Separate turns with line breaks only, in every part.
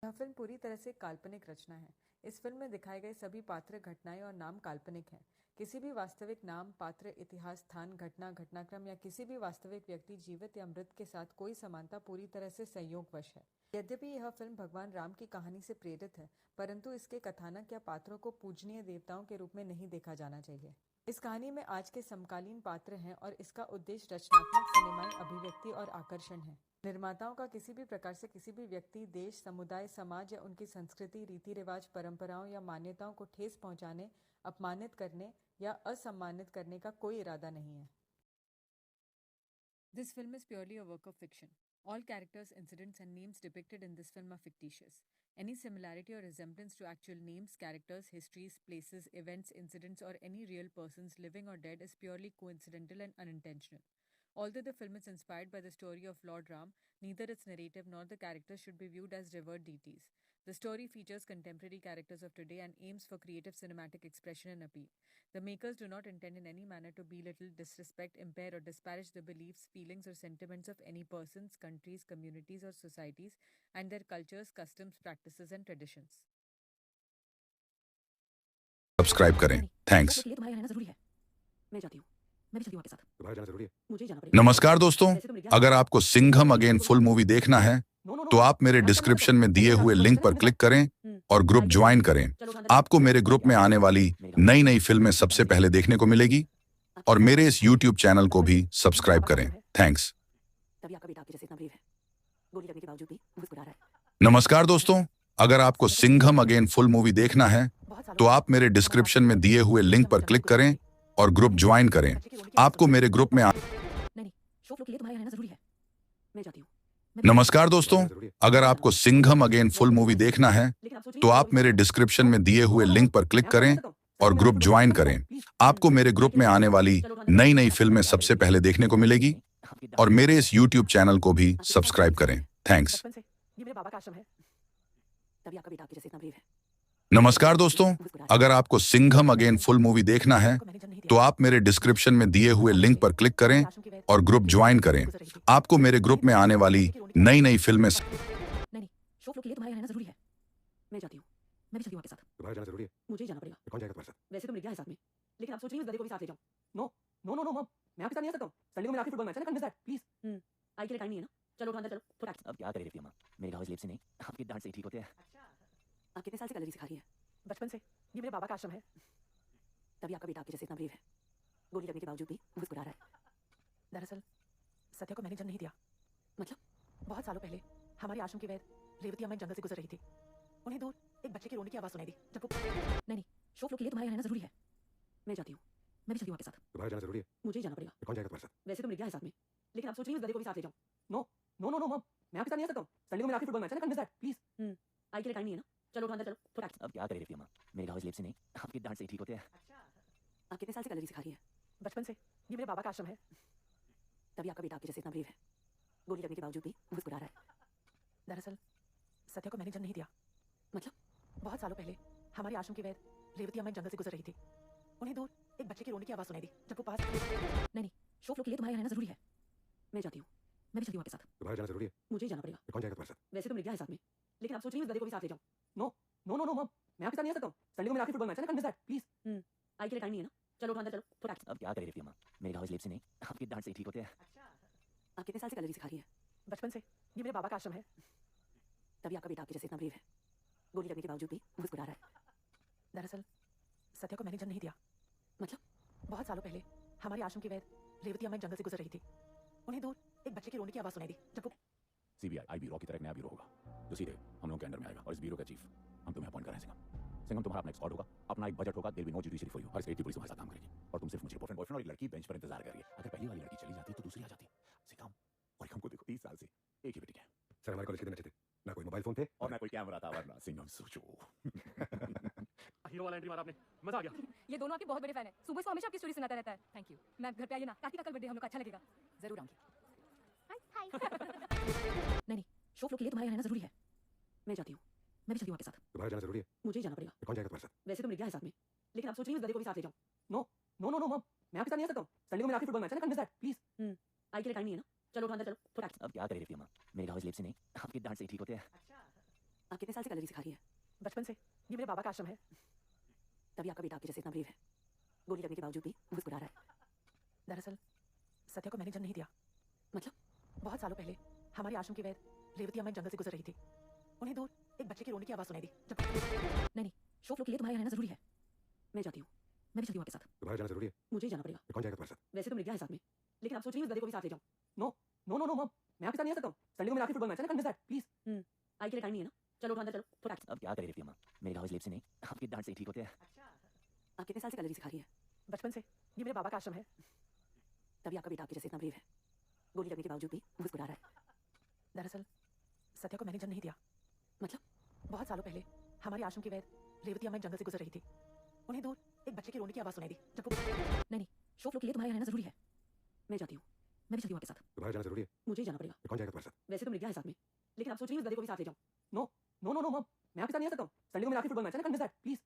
यह फिल्म पूरी तरह से काल्पनिक रचना है। इस फिल्म में दिखाए गए सभी पात्र, घटनाएं और नाम काल्पनिक हैं। किसी भी वास्तविक नाम, पात्र, इतिहास, स्थान, घटना, घटनाक्रम या किसी भी वास्तविक व्यक्ति, जीवित या मृत के साथ कोई समानता पूरी तरह से संयोगवश है। यद्यपि यह फिल्म भगवान राम की कहानी से प्रेरित है, परंतु इसके कथानक या पात्रों को पूजनीय देवताओं के रूप में नहीं देखा जाना चाहिए। इस कहानी में आज के समकालीन पात्र हैं और इसका उद्देश्य रचनात्मक सिनेमाई अभिव्यक्ति और आकर्षण है। निर्माताओं का किसी भी प्रकार से किसी भी व्यक्ति, देश, समुदाय, समाज या उनकी संस्कृति, रीति रिवाज, परंपराओं या मान्यताओं को ठेस पहुंचाने, अपमानित करने या असम्मानित करने का कोई इरादा नहीं है। This film is purely a work of fiction. All characters, incidents, and names depicted in this film are fictitious. Any similarity or resemblance to actual names, characters, histories, places, events, incidents, or any real persons, living or dead, is purely coincidental and unintentional. Although the film is inspired by the story of Lord Ram, neither its narrative nor the characters should be viewed as revered deities. The story features contemporary characters of today and aims for creative cinematic expression and appeal. The makers do not intend in any manner to belittle, disrespect, impair, or disparage the beliefs, feelings, or sentiments of any persons, countries, communities, or societies, and their cultures, customs, practices, and traditions.
Subscribe करें। Thanks. नमस्कार दोस्तों, अगर आपको Singham again full movie देखना है तो आप मेरे डिस्क्रिप्शन में दिए हुए लिंक पर क्लिक करें और ग्रुप ज्वाइन करें। आपको मेरे ग्रुप में आने वाली नई नई फिल्में सबसे पहले देखने को मिलेगी और मेरे इस यूट्यूब चैनल को भी सब्सक्राइब करें। थैंक्स। नमस्कार दोस्तों, अगर आपको सिंघम अगेन फुल मूवी देखना है तो आप मेरे डिस्क्रिप्शन में दिए हुए लिंक पर क्लिक करें और ग्रुप ज्वाइन करें। आपको मेरे ग्रुप में नमस्कार दोस्तों, अगर आपको सिंघम अगेन फुल मूवी देखना है तो आप मेरे डिस्क्रिप्शन में दिए हुए लिंक पर क्लिक करें और ग्रुप ज्वाइन करें। आपको मेरे ग्रुप में आने वाली नई नई फिल्में सबसे पहले देखने को मिलेगी और मेरे इस यूट्यूब चैनल को भी सब्सक्राइब करें। थैंक्स। नमस्कार दोस्तों, अगर आपको सिंघम अगेन फुल मूवी देखना है तो आप मेरे डिस्क्रिप्शन में दिए हुए लिंक पर क्लिक करें और ग्रुप ज्वाइन करें। आपको मेरे ग्रुप में आने वाली नई नई फिल्में
अब क्या करे रिफ्ती अम्मा, मेरे घाव स्लेब से नहीं, आपकी डांट से ही ठीक होते हैं। आप कितने साल से कलरी सिखा रही हैं?
बचपन से। ये मेरे बाबा का आश्रम है,
तभी आपका बेटा आपके जैसे इतना ब्रेव है। गोली लगने के बावजूद भी मुस्कुरा रहा है।
दरअसल सत्या को मैंने जन्म नहीं दिया।
मतलब?
बहुत सालों पहले हमारे आश्रम की वैद रेवती अम्मा एक जंगल से गुजर रही थी। उन्हें दूर एक बच्चे की रोने की आवाज सुनाई दी। जब वो
नहीं, शो फ्लो के लिए तुम्हारा रहना जरूरी है। मैं जाती हूँ, मैं भी चलती हूँ आपके साथ।
तुम्हारा जाना जरूरी है?
मुझे ही जाना पड़ेगा।
कौन जाएगा तुम्हारे साथ?
वैसे तो मिल गया है साथ में,
लेकिन आप सोच रही हूँ इस गधे को भी साथ ले जाऊँ। नो नो नो नो मम, मैं आपके साथ नहीं आ सकता हूँ। संडे को मेरा आखिरी फुटबॉल मैच है ना, कांट मिस दैट प्लीज।
आई के लिए टाइम नहीं है ना, चलो उठो अंदर चलो। थोड़ा अब क्या करे रिफ्ती अम्मा, मेरे घाव स्लेब से नहीं, आपकी डांट से ही ठीक होते हैं। आप कितने साल से कलरी सिखा रही है?
बचपन से। ये मेरे बाबा का आश्रम है,
तभी आपका बेटा आपके जैसे इतना ब्रेव है। गोली लगने के बावजूद भी मुस्कुरा रहा है।
दरअसल सत्या को मैंने जन्म नहीं दिया।
मतलब?
बहुत सालों पहले हमारे आश्रम की वैद रेवती अम्मा एक जंगल से गुजर रही थी। उन्हें दूर एक बच्चे की रोने की आवाज सुनाई दी। जब वो पास
नहीं, शो फ्लो के लिए तुम्हारा रहना जरूरी है। मैं जाती हूँ, मैं भी चलती हूँ आपके साथ।
तुम्हारा जाना जरूरी है?
मुझे ही जाना पड़ेगा।
कौन जाएगा तुम्हारे साथ?
वैसे तो मिल गया है साथ में,
लेकिन आप सोच रही हूँ इस गधे को भी साथ ले जाऊँ। नो नो नो नो मम, मैं आपके साथ नहीं आ सकता हूँ। संडे को मेरा आखिरी फुटबॉल मैच है ना, कांट मिस दैट प्लीज।
आई के लिए टाइम नहीं है ना, चलो उठो अंदर चलो। थोड़ा अब क्या करे रिफ्ती अम्मा, मेरे घाव स्लेब से नहीं, आपकी डांट से ही ठीक होते हैं। आप कितने साल से कलरी सिखा रही है?
बचपन से। ये मेरे बाबा का आश्रम है,
तभी आपका बेटा आपके जैसे इतना ब्रेव है। गोली लगने के बावजूद भी मुस्कुरा रहा है।
दरअसल सत्या को मैंने जन्म नहीं दिया।
मतलब?
बहुत सालों पहले हमारे आश्रम की वैद रेवती अम्मा एक जंगल से गुजर रही थी। उन्हें दूर एक बच्चे की रोने की आवाज सुनाई दी। जब वो
सीबीआई आई ब्यूरो की तरह एक नया ब्यूरो होगा जो सीधे हम लोगों के अंडर में आएगा और इस ब्यूरो का चीफ हम तुम्हें अपॉइंट कर रहे हैं। सिंघम तुम्हारा अपना एक स्क्वाड होगा, अपना एक बजट होगा, there be no judiciary for you. हर स्टेट की पुलिस तुम्हारे साथ काम करेगी और तुम सिर्फ मुझे बॉयफ्रेंड और एक लड़की बेंच पर इंतजार कर रही है। अगर पहली वाली लड़की चली जाती तो दूसरी आ जाती। सिंघम और हमको देखो 30 साल से एक ही बेटी है। सर हमारे कॉलेज के दिन अच्छे थे, ना कोई मोबाइल फोन थे और ना कोई कैमरा था, वरना सिंघम सोचो।
हीरो वाला एंट्री मारा आपने, मजा आ गया।
ये दोनों आपके बहुत बड़े फैन हैं। सुबह से हमेशा आपकी स्टोरी सुनाता रहता है। Thank you. मैं घर पे आइए ना, काकी का कल बर्थडे हम लोग का अच्छा लगेगा। जरूर आऊंगी।
नहीं, शो फ्लो के लिए तुम्हारा रहना जरूरी है। मैं जाती हूँ, मैं भी चलती हूँ आपके साथ।
तुम्हारा जाना जरूरी है?
मुझे ही जाना पड़ेगा।
कौन जाएगा तुम्हारे साथ?
वैसे तो मिल गया है साथ में,
लेकिन आप सोच रही हूँ इस गधे को भी साथ ले जाऊँ। नो नो नो नो मम, मैं आपके साथ नहीं आ सकता हूँ। संडे को मेरा आखिरी फुटबॉल मैच है ना, कांट मिस दैट प्लीज।
आई के लिए टाइम नहीं है ना, चलो उठो अंदर चलो। थोड़ा अब क्या करे रिफ्ती अम्मा, मेरे घाव स्लेब से नहीं, आपकी डांट से ही ठीक होते हैं। आप कितने साल
सत्या को मैंने जन्म नहीं दिया।
मतलब?
बहुत सालों पहले हमारे आश्रम की वैद रेवती अम्मा जंगल से गुजर रही थी। उन्हें दूर एक बच्चे की रोने की आवाज सुनाई दी। जब
नहीं, शो फ्लो के लिए तुम्हारे यहाँ रहना जरूरी है। मैं जाती हूँ। मैं भी चलती हूँ आपके साथ।
तुम्हारा जाना जरूरी है।
मुझे ही जाना पड़ेगा।
कौन जाएगा तुम्हारे साथ?
वैसे तो मिल गया है साथ में, लेकिन आप सोच रही हूँ इस गधे को भी साथ ले जाऊँ।
नो नो नो नो मम, मैं आपके साथ नहीं आ सकता हूँ। संडे को मेरा आखिरी फुटबॉल मैच है ना, कैन मिस दैट प्लीज।
आई के लिए टाइम नहीं है ना। चलो उठो अंदर चलो। थोड़ा अब क्या करे रेवती अम्मा, मेरे घाव इस लेप से नहीं, आपकी डांट से ही ठीक होते हैं। आप कितने साल से कलरी सिखा रही है?
बचपन से ये मेरे बाबा का आश्रम है।
तभी आपका बेटा आपके जैसे इतना ब्रेव है। गोली लगने के बावजूद भी मुस्कुरा रहा है।
दरअसल सत्या को मैंने जन्म नहीं दिया।
मतलब?
बहुत सालों पहले हमारे आश्रम की वैद रेवती अम्मा जंगल से गुजर रही थी। उन्हें दूर एक बच्चे की रोने की आवाज सुनाई दी। जब
नहीं, शो फ्लो के लिए तुम्हारे यहाँ रहना जरूरी है। मैं जाती हूँ। मैं भी चलती हूँ आपके साथ।
तुम्हारा जाना जरूरी है।
मुझे ही जाना पड़ेगा।
कौन जाएगा तुम्हारे साथ?
वैसे तो मिल गया है साथ में, लेकिन आप सोच रही हूँ इस गधे को भी साथ ले जाऊँ।
नो नो नो नो मम, मैं आपके साथ नहीं आ सकता हूँ। संडे को मेरा आखिरी फुटबॉल मैच है ना, कैन मिस दैट प्लीज।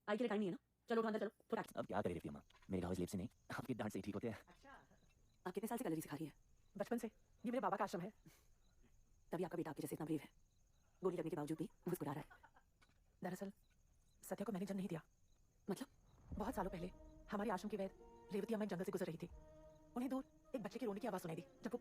आई के लिए टाइम नहीं है ना। चलो उठो अंदर चलो। थोड़ा अब क्या करे रेवती अम्मा, मेरे घाव इस लेप से नहीं, आपकी डांट से ही ठीक होते हैं। आप कितने साल से कलरी सिखा रही है?
बचपन से ये मेरे बाबा का आश्रम है।
तभी आपका बेटा आपके जैसे इतना ब्रेव है। गोली लगने के बावजूद भी मुस्कुरा रहा है।
दरअसल सत्या को मैंने जन्म नहीं दिया।
मतलब?
बहुत सालों पहले हमारे आश्रम की वैद रेवती अम्मा जंगल से गुजर रही थी। उन्हें दूर एक बच्चे की रोने की आवाज सुनाई दी। जब वो पास